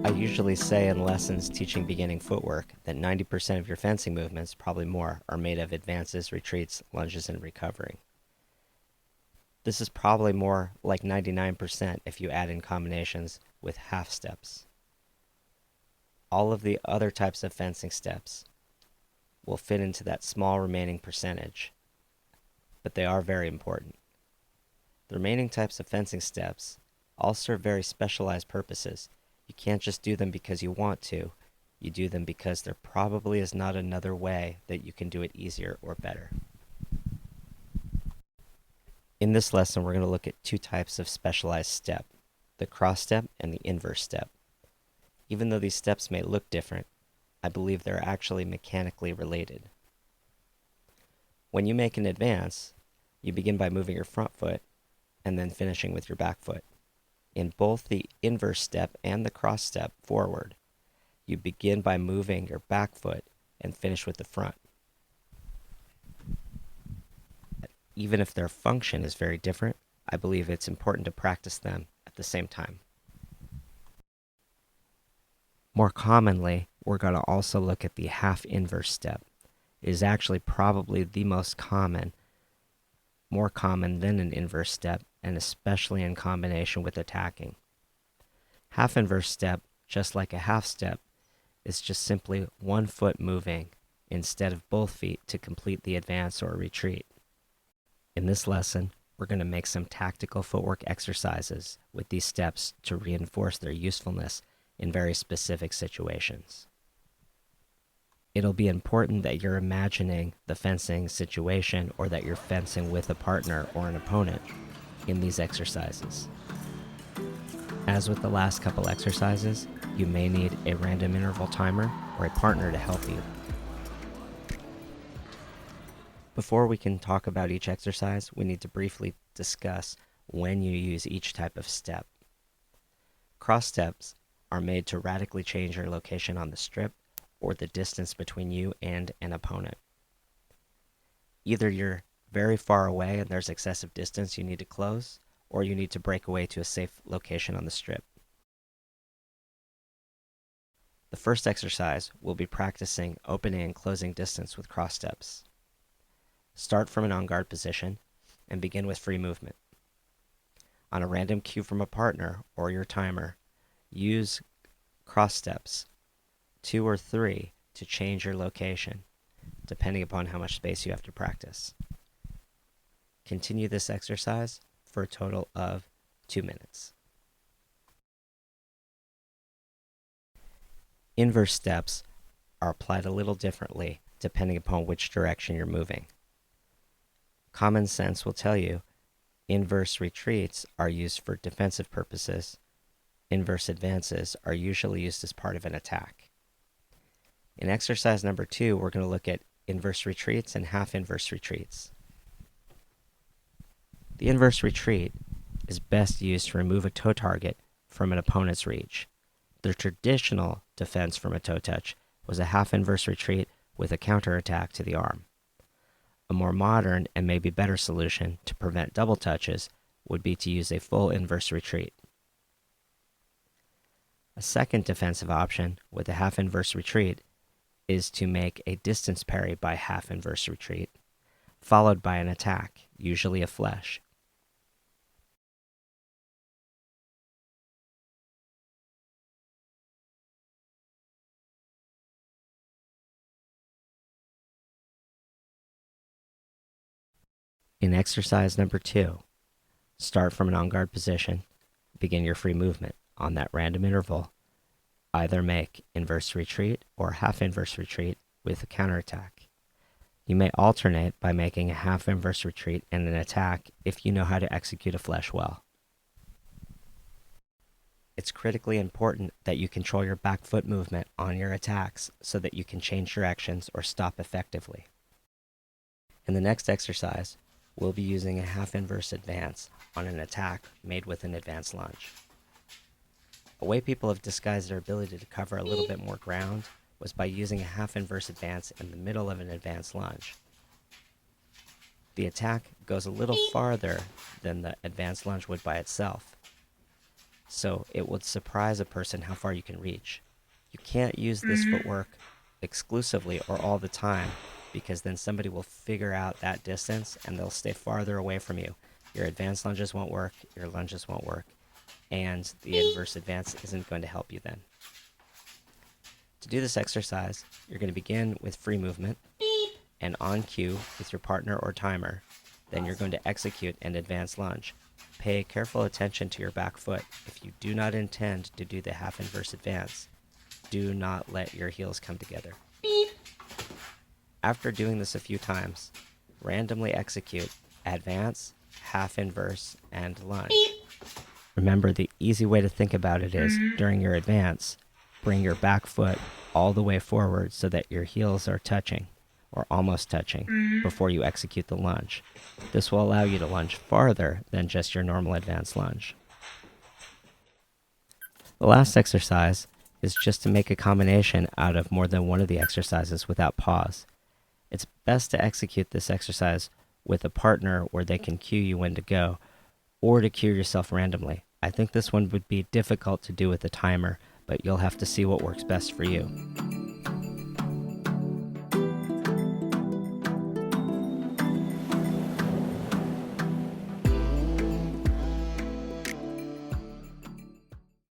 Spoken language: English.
I usually say in lessons teaching beginning footwork that 90% of your fencing movements, probably more, are made of advances, retreats, lunges, and recovering. This is probably more like 99% if you add in combinations with half steps. All of the other types of fencing steps will fit into that small remaining percentage, but they are very important. The remaining types of fencing steps all serve very specialized purposes. You can't just do them because you want to. You do them because there probably is not another way that you can do it easier or better. In this lesson, we're going to look at two types of specialized step, the cross step and the inverse step. Even though these steps may look different, I believe they're actually mechanically related. When you make an advance, you begin by moving your front foot and then finishing with your back foot. In both the inverse step and the cross step forward, you begin by moving your back foot and finish with the front. Even if their function is very different, I believe it's important to practice them at the same time. More commonly, we're going to also look at the half inverse step. It is actually probably the most common, more common than an inverse step, and especially in combination with attacking. Half inverse step, just like a half step, is just simply one foot moving instead of both feet to complete the advance or retreat. In this lesson, we're going to make some tactical footwork exercises with these steps to reinforce their usefulness in very specific situations. It'll be important that you're imagining the fencing situation or that you're fencing with a partner or an opponent in these exercises. As with the last couple exercises, you may need a random interval timer or a partner to help you. Before we can talk about each exercise, we need to briefly discuss when you use each type of step. Cross steps are made to radically change your location on the strip or the distance between you and an opponent. Either you're very far away and there's excessive distance you need to close, or you need to break away to a safe location on the strip. The first exercise will be practicing opening and closing distance with cross steps. Start from an on-guard position and begin with free movement. On a random cue from a partner or your timer, use cross steps, 2 or 3, to change your location, depending upon how much space you have to practice. Continue this exercise for a total of 2 minutes. Inverse steps are applied a little differently depending upon which direction you're moving. Common sense will tell you inverse retreats are used for defensive purposes. Inverse advances are usually used as part of an attack. In exercise number 2, we're going to look at inverse retreats and half inverse retreats. The inverse retreat is best used to remove a toe target from an opponent's reach. The traditional defense from a toe touch was a half inverse retreat with a counterattack to the arm. A more modern and maybe better solution to prevent double touches would be to use a full inverse retreat. A second defensive option with a half inverse retreat is to make a distance parry by half inverse retreat, followed by an attack, usually a flesh. In exercise number 2, start from an on-guard position, begin your free movement. On that random interval, either make inverse retreat or half inverse retreat with a counterattack. You may alternate by making a half inverse retreat and an attack if you know how to execute a flesh well. It's critically important that you control your back foot movement on your attacks so that you can change directions or stop effectively. In the next exercise, we'll be using a half inverse advance on an attack made with an advanced lunge. A way people have disguised their ability to cover a little bit more ground was by using a half inverse advance in the middle of an advanced lunge. The attack goes a little farther than the advanced lunge would by itself. so it would surprise a person how far you can reach. You can't use this footwork exclusively or all the time, because then somebody will figure out that distance and they'll stay farther away from you. Your advanced lunges won't work, your lunges won't work, and the inverse advance isn't going to help you then. To do this exercise, you're going to begin with free movement and on cue with your partner or timer. Then you're going to execute an advanced lunge. Pay careful attention to your back foot. If you do not intend to do the half inverse advance, do not let your heels come together. After doing this a few times, randomly execute advance, half inverse, and lunge. Remember, the easy way to think about it is, during your advance, bring your back foot all the way forward so that your heels are touching, or almost touching, before you execute the lunge. This will allow you to lunge farther than just your normal advanced lunge. The last exercise is just to make a combination out of more than one of the exercises without pause. It's best to execute this exercise with a partner where they can cue you when to go, or to cue yourself randomly. I think this one would be difficult to do with a timer, but you'll have to see what works best for you.